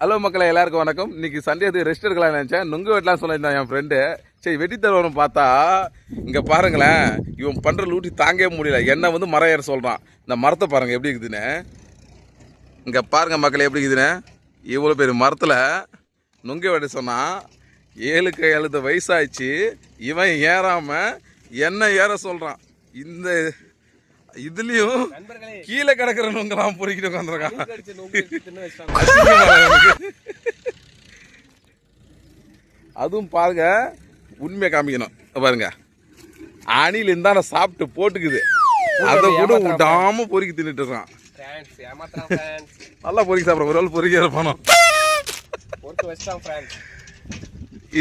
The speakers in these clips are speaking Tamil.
ஹலோ மக்களே, எல்லாருக்கும் வணக்கம். இன்னைக்கு சண்டே அது ரெஸ்ட் எடுக்கலாம் நினைச்சேன். நுங்கு வெட்டலாம் சொல்லியிருந்தான் என் ஃப்ரெண்டு. சரி வெட்டி தருவான்னு பார்த்தா இங்கே பாருங்களேன், இவன் பண்ணுற லூட்டி தாங்கவே முடியல. என்ன வந்து மரம் ஏற சொல்கிறான். இந்த மரத்தை பாருங்கள் எப்படி இருக்குதுன்னு. இங்கே பாருங்கள் மக்களே எப்படி இருக்குதுன்னு. இவ்வளோ பெரிய மரத்தில் நுங்கு வெட்ட சொன்னான். 7 வயசாச்சு. இவன் ஏறாமல் என்ன ஏற சொல்கிறான். இந்த இதுலயும் கீழே கிடக்கிறவங்கலாம் பொறுக்கிட்டு உட்காந்துருக்கான். அதுவும் பாருங்க, உண்மையை காமிக்கணும். பாருங்க, அணில இருந்தா சாப்பிட்டு போட்டுக்குது. அதை கூட விடாம பொறுக்கி தின்னுட்டு இருக்கான். நல்லா பொறுக்கி சாப்பிட ஒரு ஆள் பொறுக்கி இருப்பானோ.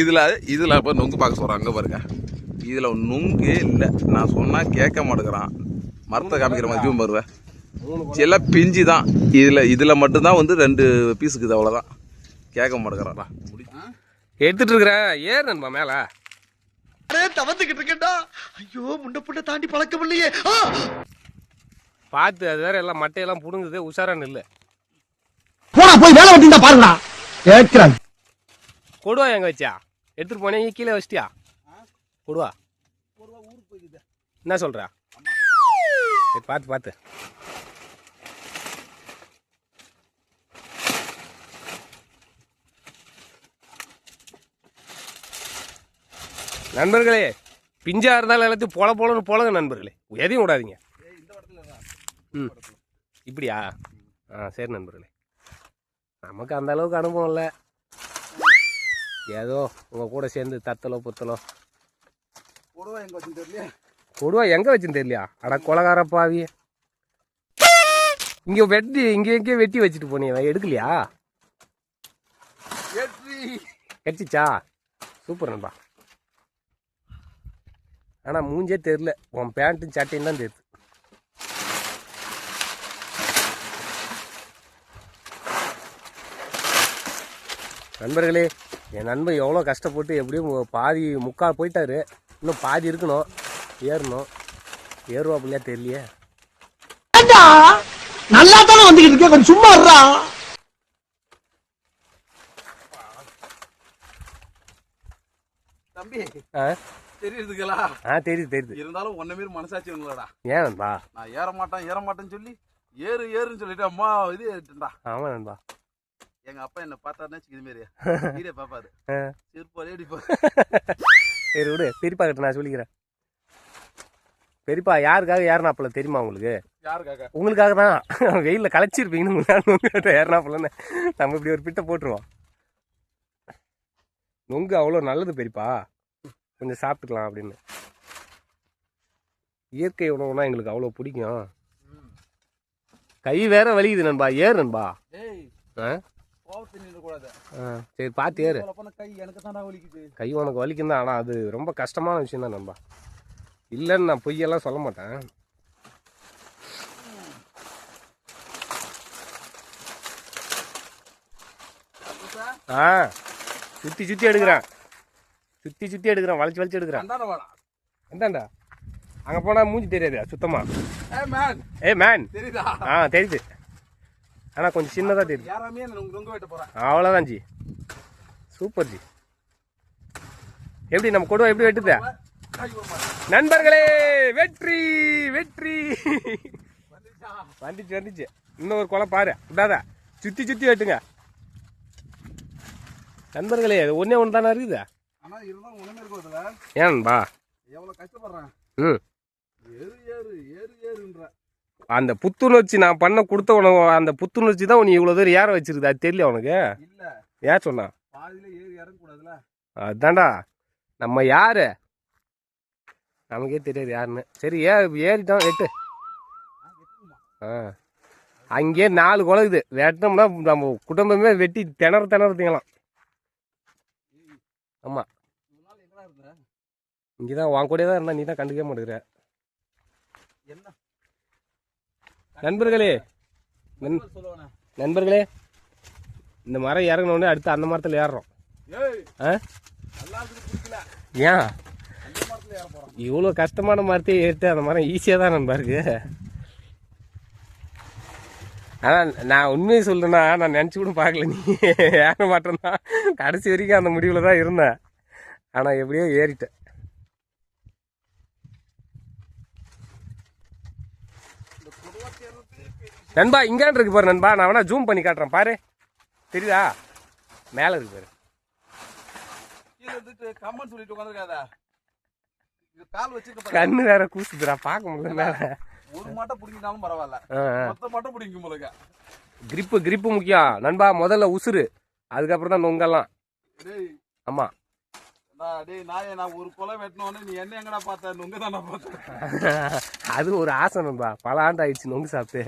இதுல இப்ப நுங்கு பார்க்க சொல்றாங்க பாருங்க. இதுல நுங்கே இல்லை. நான் சொன்னா கேட்க மாட்டேங்கிறான். மரத்தை காமிக்கிற மாதிரி ஜூம் வருவேன். எல்லாம் பிஞ்சு தான். இதில் மட்டும்தான் வந்து 2 பீஸுக்குது, அவ்வளோதான். கேட்க மாட்டேங்கிறான். எடுத்துட்டு இருக்கிறேன். ஏன் நண்பா மேலே தவந்துக்கிட்டு இருக்கேன்டா. ஐயோ, முண்டை புண்டை தாண்டி பழக்கம் இல்லையே. பார்த்து, அது வேற எல்லாம் மட்டையெல்லாம் புடுங்குது. உஷாரான்னு இல்லை. போனா போய் வேலை வெட்டிந்தா பாருங்கடா. கேட்கிறான். கொடுவா எங்க வச்சியா? எடுத்துட்டு போனேன், கீழே வச்சிட்டியா? கொடுவா என்ன சொல்ற? பார்த்து பார்த்து. நண்பர்களே, பிஞ்சா இருந்தாலும் எல்லாத்தையும் பொலன்னு போலங்க நண்பர்களே. எதையும் விடாதீங்க. ம், இப்படியா? சரி நண்பர்களே, நமக்கு அந்த அளவுக்கு அனுபவம் இல்லை. ஏதோ உங்க கூட சேர்ந்து தத்தலோ புத்தலோ. கொடுவா எங்க வச்சுன்னு தெரியலையா? அட கொலகார பாவி, இங்க எங்கேயும் வெட்டி வச்சுட்டு போனீங்க, எடுக்கலையா? கடிச்சிச்சா? சூப்பர் நண்பா. ஆனா மூஞ்சே தெரியல. உன் பேண்ட்டும் சட்டையும் தான் தெரியுது. நண்பர்களே, என் நண்பன் எவ்வளோ கஷ்டப்பட்டு எப்படியும் பாதி முக்கால் போயிட்டாரு. இன்னும் பாதி இருக்கணும், ஏறணும். ஏறுவா அப்படியா தெரியலையே. நல்லா தானே வந்துகிட்டு இருக்கேன், கொஞ்சம் சும்மா இருடா. தம்பி தெரியுதுங்களா? தெரியுது. இருந்தாலும் ஒன்ன மாரி மனசாட்சி இல்லடா. ஏன் நண்பா? நான் ஏற மாட்டேன்னு சொல்லி ஏறுன்னு சொல்லிட்டு அம்மா இது ஏறிட்டா. ஆமா நண்பா. எங்க அப்பா என்ன பார்த்தாருன்னா இது மாரி வீடியோ பாப்பாரு. சிரிப்பாரு அடிப்பாரு. சரி விடு, பெரியப்பா கிட்ட நான் சொல்லிக்கிறேன். பெரியப்பா யாருக்காக ஏறினாப்புல தெரியுமா உங்களுக்கு? யாருக்காக? உங்களுக்காக தான். வெயில்ல களைச்சிருப்பீங்கன்னு ஏறினாப்புலன்னு நம்ம இப்படி ஒரு பிட்டை போட்டுருவோம். நொங்கு அவ்வளோ நல்லது பெரியப்பா, கொஞ்சம் சாப்பிட்டுக்கலாம் அப்படின்னு. இயற்கை உணவுனா எங்களுக்கு அவ்வளோ பிடிக்கும். கை வேற வலிக்குது நண்பா. ஏறு நண்பா. சரி பார்த்து ஏறு. கை உனக்கு வலிக்கும் தான், ஆனால் அது ரொம்ப கஷ்டமான விஷயம் தான் நண்பா. இல்லைன்னு நான் பொய்யெல்லாம் சொல்ல மாட்டேன். சுற்றி எடுக்கிறேன். சுற்றி எடுக்கிறேன். வளைச்சு எடுக்கிறேன். எந்தாண்டா அங்கே போனால் மூஞ்சி தெரியாது சுத்தமா. மேன் தெரியுது. ஆனால் கொஞ்சம் சின்னதாக தெரியுது. அவ்வளோதான் ஜி. Super G. எப்படி நம்ம கொடுவா எப்படி வெட்டுதா? நண்பர்களே, வெற்றி வந்துச்சு. இன்னும் ஒரு கொலை பாரு. இதாதா சுற்றி வெட்டுங்க நண்பர்களே. ஒன்னே ஒன்று தானே இருக்குது. ஏன்பா அந்த புத்துணர்ச்சி நான் பண்ண கொடுத்த உனக்கு, அந்த புத்துணர்ச்சி தான் உனக்கு இவ்வளோ தூரம் ஏற வச்சிருக்குது. அது தெரியல உனக்கு? ஏன் சொன்னா? அதுதான்டா நம்ம யாரு, நமக்கே தெரியாது யாருன்னு. சரி ஏறிட்டோம், வெட்டு. அங்கே 4 குலகுது. வெட்டினோம்னா நம்ம குடும்பமே வெட்டி திணறலாம். ஆமாம், இங்கே தான் உன் கூட தான் இருந்தா, நீ தான் கண்டுக்கவே மாட்டேங்கிற. நண்பர்களே, இந்த மரம் இறங்கினோடனே அடுத்து அந்த மரத்தில் ஏறுறோம். ஏன் இவ்வளோ கஷ்டமான மரத்தையே ஏறிட்டு அந்த மரம் ஈஸியாக தான் நண்பா இருக்கு. அதான் நான் உண்மையை சொல்லுன்னா நான் நினச்சி கூட பார்க்கல நீ ஏற மாட்டேன்னா கடைசி வரைக்கும் அந்த முடிவில் தான் இருந்தேன். ஆனால் எப்படியோ ஏறிட்டேன். நண்பா இங்கான் இருக்கு பாரு நண்பா, நான் வேணா ஜூம் பண்ணி காட்டுறேன் பாரு, தெரியுதா? மேலே இருக்கு பாரு. கண்ணு வேற கூசுதுடா, பார்க்க முடியல மேலே. ஒரு மாட்டை பிடிக்கினாலும் பரவாயில்ல, மொத்த மாட்டை பிடிக்கும் போல. கிரிப்பு முக்கியம் நண்பா. முதல்ல உசுறு, அதுக்கப்புறம் தான் நொங்கெல்லாம். ஆமா நான் ஒரு கொலை வெட்டினோன்னு நீ என்ன எங்கடா பார்த்த? நொங்கு தானே பார்த்தேன். அது ஒரு ஆசை நண்பா, பல ஆண்டு ஆயிடுச்சு நொங்கு சாப்பிட்டு.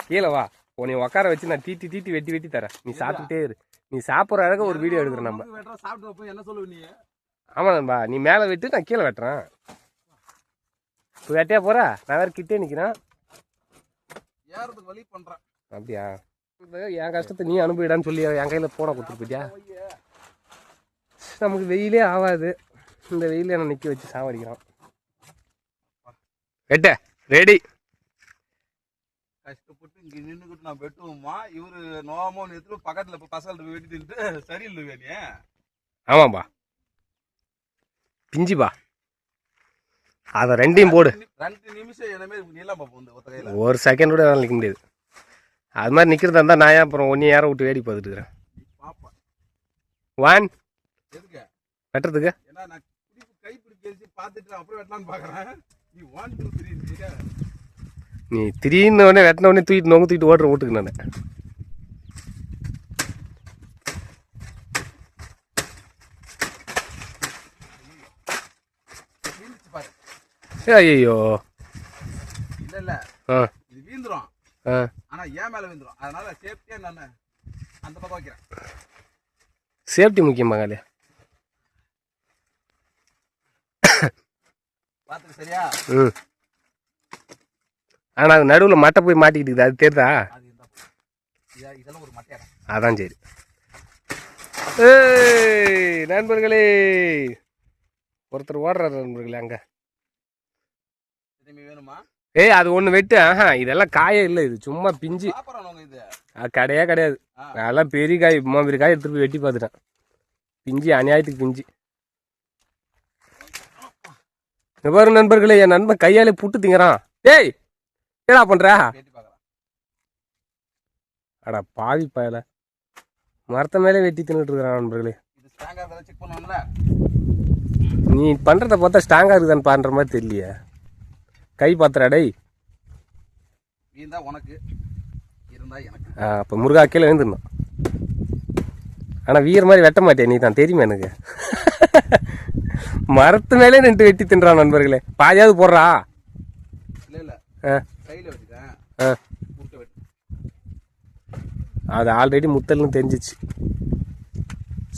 கீழே வா, உன்னை உட்கார வச்சு நான் தீட்டி வெட்டி தரேன், நீ சாப்பிட்டுட்டே இரு. நீ சாப்பிட்ற அழக ஒரு வீடியோ எடுக்கிறேன் நம்ம. சாப்பிட்டு என்ன சொல்லுவ நீ? ஆமா நண்பா, நீ மேலே வெட்டு, நான் கீழே வெட்டுறேன். இப்போ வெட்டியா போற, நான் வேற கிட்டே நிற்கிறேன். ஏறதுக்கு வழி பண்றேன். அப்படியா? என் கஷ்டத்தை நீ அனுபவிடான்னு சொல்லி என் கையில் போன கொடுத்துட்டு போயிட்டியா? நமக்கு வெயிலே ஆகாது, இந்த வெயில என்ன நிற்க வச்சு சாவடிக்கிறான். வெட்ட ரெடி. கஷ்டப்பட்டு இங்க நின்றுக்கிட்டு நான் வெட்டுவோமா, இவரு நோமோ நேரத்துல பக்கத்துல பசங்கள்ட்ட வெட்டி தின்ட்டு சரியில்லை நீ. ஆமாம்பா, பிஞ்சிப்பா, அதை ரெண்டையும் போடு. 2 நிமிஷம் என்னமே நீலாம் பார்ப்போம், ஒரு செகண்ட் கூட நிற்க முடியாது. அது மாதிரி நிற்கிறதா இருந்தால் நான் ஏன் அப்புறம் ஒன்றே யாரை விட்டு வேடி பார்த்துட்டு இருக்கிறேன். ஒன் வெட்டுறதுக்கு ஏன்னா நான் கை பிடிச்சி பார்த்துட்டு அப்புறம் வெட்டலான்னு பார்க்குறேன். நீ 1 2 3 நீ திடீர்னு உடனே வெட்டின உடனே நொங்கு தூக்கிட்டு ஓடுற வீட்டுக்கு நான். ஐயோ இல்ல இல்ல, இது வீந்துரும். ஆனா ஏன் மேல வீந்துரும், அதனால சேஃப்டியா நான் அந்த பக்கம் வைக்கிறேன். சேஃப்டி முக்கியமா காலியா பாத்துக்க சரியா? ஆனா அது நடுவில் மட்டை போய் மாட்டிக்கிட்டு, அது தெரியுதா? இதெல்லாம் ஒரு மட்டையா? அதான் சரி. ஏய் நண்பர்களே, ஒருத்தர் ஓடுறாரு நண்பர்களே அங்க. வேணுமா? ஏய் அது ஒன்று வெட்டு. இதெல்லாம் காயே இல்லை, இது சும்மா பிஞ்சு. அது கிடையாது. அதெல்லாம் பெரிய காய், பெரிய காய் எடுத்துட்டு போய் வெட்டி பார்த்துட்டேன். பிஞ்சு அநியாயத்துக்கு பிஞ்சு. பாரு நண்பர்களே, என் நண்பன் கையாலே புட்டு திங்கிறான். ஏய் என்னடா பண்ற? அடா பாவி பயல, மரத்த மேலே வெட்டி தின்னுட்டு இருக்கிறான் நண்பர்களே. நீ பண்றத பார்த்தா ஸ்ட்ராங்கா இருக்குதான்னு பான்ற மாதிரி தெரியலையே. கை பாத்துறாடை உனக்கு இருந்தா எனக்கு. அப்ப முருகா கீழே எழுந்துருந்தோம். ஆனா வீர மாதிரி வெட்ட மாட்டேன், நீ தான் தெரியுமா எனக்கு. மரத்து மேலே நின்று வெட்டி தின்றான் நண்பர்களே. பாதியாவது போடுறா. அது ஆல்ரெடி முத்தல்னு தெரிஞ்சிச்சு.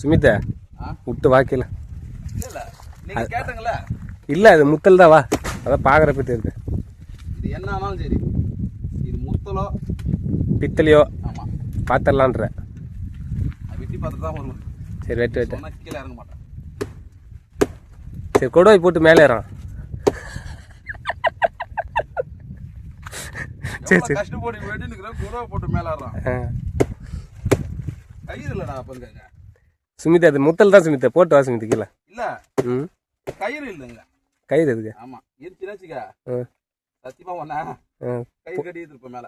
சுமிதா விட்டு வாக்கில இல்ல, அது முத்தல் தான். வா, அதான் பாக்குறப்ப தெரியுது. இது என்ன ஆனாலும் சரி, இது முத்தலோ பித்தலையோ ஆமா பாத்திரலான்ற வெட்டி பார்த்து தான் வரும். சரி வெட்டு வெட்டு, கீழே இறங்க மாட்டேன். சரி கொடுவை போட்டு மேலே ஏறான். சரி சரி, கஷ்டப்பட்டு வெட்டினுக்குறேன், கொடுவை போட்டு மேலே ஏறான். கயிறு இல்லடா பங்காங்க. சுமிதா அது முத்தல் தான் சுமிதா, போட்டு வா சுமிதா கீழே. இல்ல கயிறு இல்லைங்க. கயிறு எதுக்கு? ஆமா இருந்துச்சுனாச்சுக்க சத்தியமா ஒண்ணா கயிறு கட்டிட்டு இருப்ப மேல.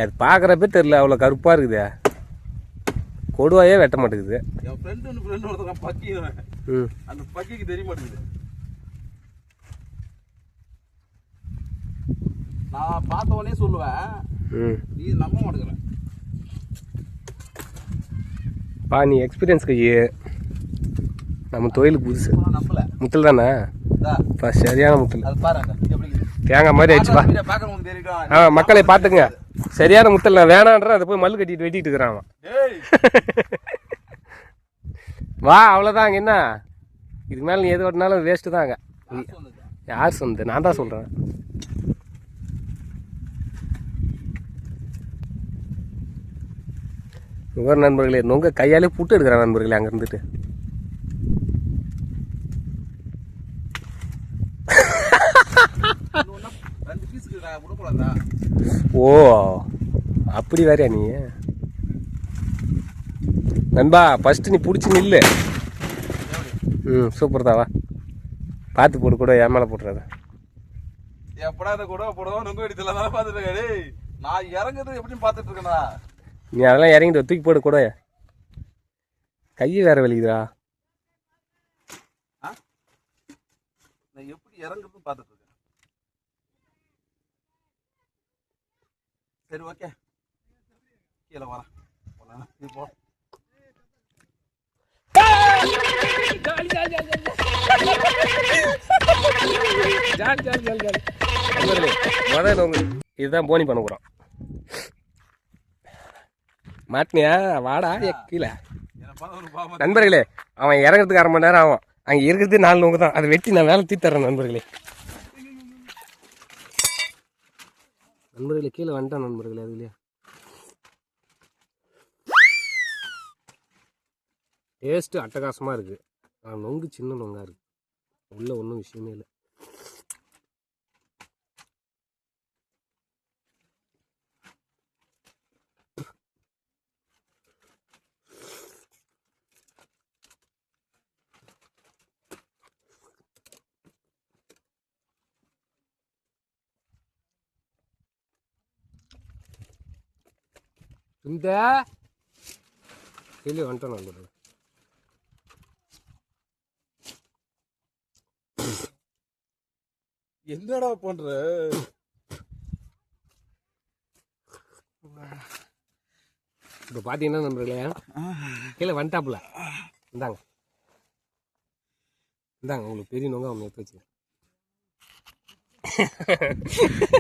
அது பாக்குறப்ப தெரியல, அவ்வளவு கருப்பா இருக்குது. கொடுவாயே வெட்ட மாட்டேங்குது. என் ஃப்ரெண்டு ஒருத்தன் பக்கி, அந்த பக்கிக்கு தெரிய மாட்டேங்குது. நான் பார்த்த உடனே சொல்லுவேன், நீ நம்ப மாட்டேங்கிற. பா நீ எக்ஸ்பீரியன்ஸ் கையு, நம்ம தொழிலுக்கு புதுசு. நம்பல முத்தல் தானே? சரியான முத்தல். தேங்காய் மாதிரி ஆயிடுச்சுப்பா. மக்களை பார்த்துங்க, சரியான முத்தல். நான் வேணான்ற அதை போய் மல்லு கட்டிட்டு வெட்டிட்டு இருக்கிறான். வா அவ்வளோதான். அங்கே என்ன இதுக்கு மேலே நீ எது வெட்டினாலும் வேஸ்ட்டு தாங்க. யார் சொன்னது? நான் தான் சொல்கிறேன். ஒரு நண்பர்களே, நொங்க கையாலே புட்டு எடுக்கிறான் நண்பர்களே அங்கே இருந்துட்டு. ஓ அப்படி வேறையா நீ நண்பா ஃபஸ்ட்டு நீ பிடிச்சி நில்லு. ம் சூப்பர் தாவா. பார்த்து போடு கூட என் மேலே போட்டுறாத. எப்படா இந்த கூட போடுவோம் நுங்கு வெடித்துல தானே பார்த்துட்டு இருக்க. டேய் நான் இறங்குறது எப்படின்னு பார்த்துட்டு இருக்கேன்டா. நீ அதெல்லாம் இறங்கிட்டு தூக்கி போடு கூட. கையை வேற வலிக்குதா. நான் எப்படி இறங்குறதுன்னு பார்த்துட்டு இருக்கேன். சரி ஓகே கீழே வரேன். நீ போ. இதுதான் போனி பண்ண போகிறோம். மாட்டினியா வாடா கீழே. நண்பர்களே அவன் இறங்குறதுக்கு 1/2 மணி நேரம் ஆகும். அங்கே இருக்கிறது 4 நோங்கு தான். அதை வெட்டி நான் வேலை தீத்தரேன் நண்பர்களே. நண்பர்களே கீழே வந்துட்டான் நண்பர்களே. அது இல்லையா டேஸ்ட்டு அட்டகாசமாக இருக்குது. நொங்கு சின்ன நொங்காக இருக்குது. உள்ள ஒன்றும் விஷயமே இல்லை. இந்த கீழே வந்துட்டோம் நண்பர்களே. என்னடா பண்ற? இப்போ பார்த்தீங்கன்னா நண்பர்களே கீழே வந்துட்டாப்புல. இந்தாங்க உங்களுக்கு பெரிய நோங்க அவன் எடுத்து வச்சுக்கேன்.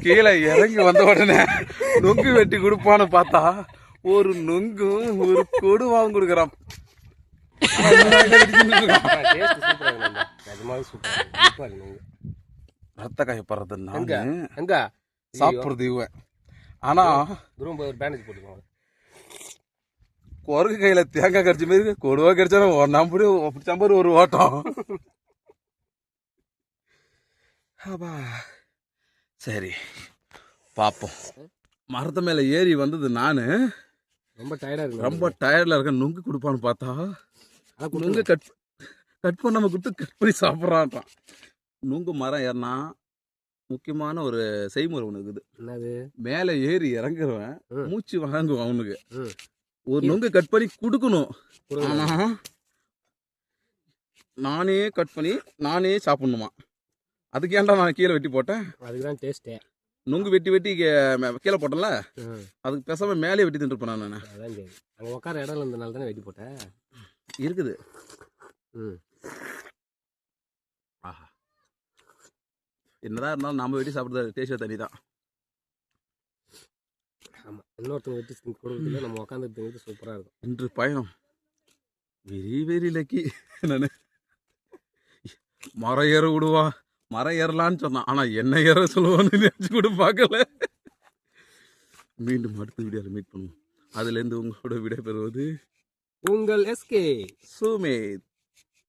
கீழே இறங்கி வந்த உடனே நொங்கு வெட்டி கொடுப்பான்னு பார்த்தா ஒரு நொங்கும் ஒரு கொடுவாவும் கொடுக்குறான். ரத்த காயப்படுறது எங்க சாப்பிட்றது இவன். ஆனா திரும்ப ஒரு பேண்டேஜ் போட்டுக்கோங்க. குரங்கு கையில தேங்காய் கடிச்ச மாதிரி கொடுவா கடிச்சாலும் நம்பரு சம்பரு ஒரு ஓட்டம். சரி பார்ப்போம். மரத்து மேல ஏறி வந்தது நானு. ரொம்ப டயர்டா இருக்கு. ரொம்ப டயர்ட்ல இருக்க. நொங்கு கொடுப்பான்னு பார்த்தா நொங்கு கட் பண்ணாம கொடுத்து கட் பண்ணி சாப்பிட்றான்ட்டான். நொங்கு மரம் ஏறினா முக்கியமான ஒரு செய்முறை ஒன்று இருக்குது. என்னது? மேலே ஏறி இறங்குறவன் மூச்சு வாங்குவான். அவனுக்கு ஒரு நொங்கு கட் பண்ணி கொடுக்கணும். ஆனால் நானே கட் பண்ணி நானே சாப்பிடணுமா. அதுக்கு ஏன்டா நான் கீழே வெட்டி போட்டேன். அதுதான் டேஸ்ட்டே. நொங்கு வெட்டி வெட்டி கீழே போட்டேன்ல, அதுக்கு பேசாம மேலே வெட்டி தின்றுப்பேன் நான். அதான் சரி. அங்கே உட்கார இடம் இருந்தனால தானே வெட்டி போட்டேன். இருக்குது. ஆஹா என்னதான் இருந்தாலும் நம்ம வெட்டி சாப்பிட்றது டேஸ்டே தனி தான். ஆமாம், இன்னொருத்தவங்க வெட்டி கொடுக்குறதுல நம்ம உட்காந்துட்டு சூப்பராக இருக்கும். இன்று பயணம் வெரி வெரி லக்கி. நான் மரம் ஏற விடுவா, மரம் ஏறலான்னு சொன்னான். ஆனால் என்ன ஏற சொல்லுவான்னு நினச்சி கூட பார்க்கல. மீண்டும் அடுத்த வீடியோவில் மீட் பண்ணுவோம். அதுலேருந்து உங்களோட விடை பெறுவது உங்கள் எஸ்கே சுமித்.